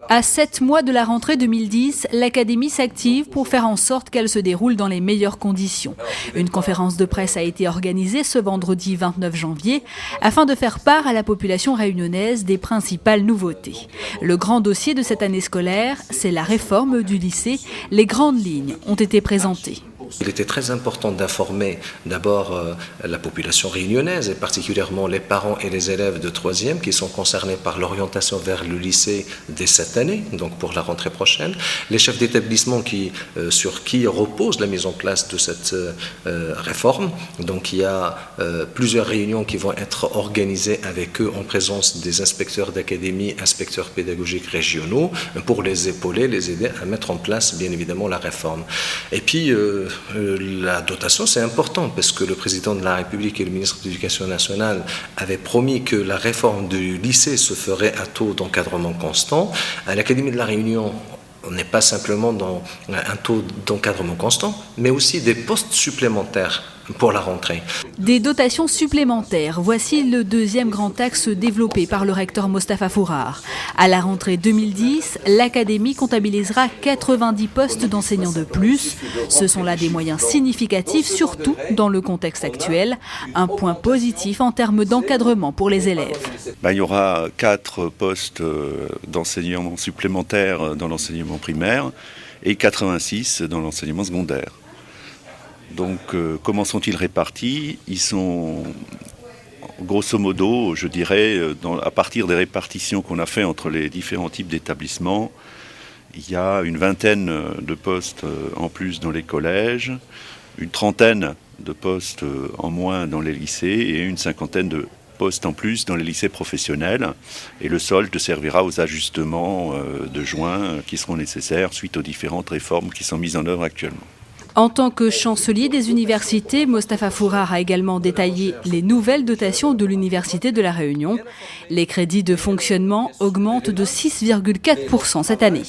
À 7 mois de la rentrée 2010, l'Académie s'active pour faire en sorte qu'elle se déroule dans les meilleures conditions. Une conférence de presse a été organisée ce vendredi 29 janvier afin de faire part à la population réunionnaise des principales nouveautés. Le grand dossier de cette année scolaire, c'est la réforme du lycée. Les grandes lignes ont été présentées. Il était très important d'informer d'abord la population réunionnaise et particulièrement les parents et les élèves de 3e qui sont concernés par l'orientation vers le lycée dès cette année, donc pour la rentrée prochaine. Les chefs d'établissement sur qui repose la mise en place de cette réforme. Donc il y a plusieurs réunions qui vont être organisées avec eux en présence des inspecteurs d'académie, inspecteurs pédagogiques régionaux pour les épauler, les aider à mettre en place bien évidemment la réforme. Et puis la dotation, c'est important parce que le président de la République et le ministre de l'Éducation nationale avaient promis que la réforme du lycée se ferait à taux d'encadrement constant. À l'Académie de la Réunion, on n'est pas simplement dans un taux d'encadrement constant, mais aussi des postes supplémentaires pour la rentrée. Des dotations supplémentaires, voici le deuxième grand axe développé par le recteur Mostafa Fourar. À la rentrée 2010, l'Académie comptabilisera 90 postes d'enseignants de plus. Ce sont là des moyens significatifs, surtout dans le contexte actuel. Un point positif en termes d'encadrement pour les élèves. Il y aura 4 postes d'enseignants supplémentaires dans l'enseignement primaire et 86 dans l'enseignement secondaire. Donc, comment sont-ils répartis? Ils sont, grosso modo, je dirais, à partir des répartitions qu'on a fait entre les différents types d'établissements, il y a une vingtaine de postes en plus dans les collèges, une trentaine de postes en moins dans les lycées et une cinquantaine de postes en plus dans les lycées professionnels. Et le solde servira aux ajustements de juin qui seront nécessaires suite aux différentes réformes qui sont mises en œuvre actuellement. En tant que chancelier des universités, Mostafa Fourar a également détaillé les nouvelles dotations de l'Université de La Réunion. Les crédits de fonctionnement augmentent de 6,4% cette année.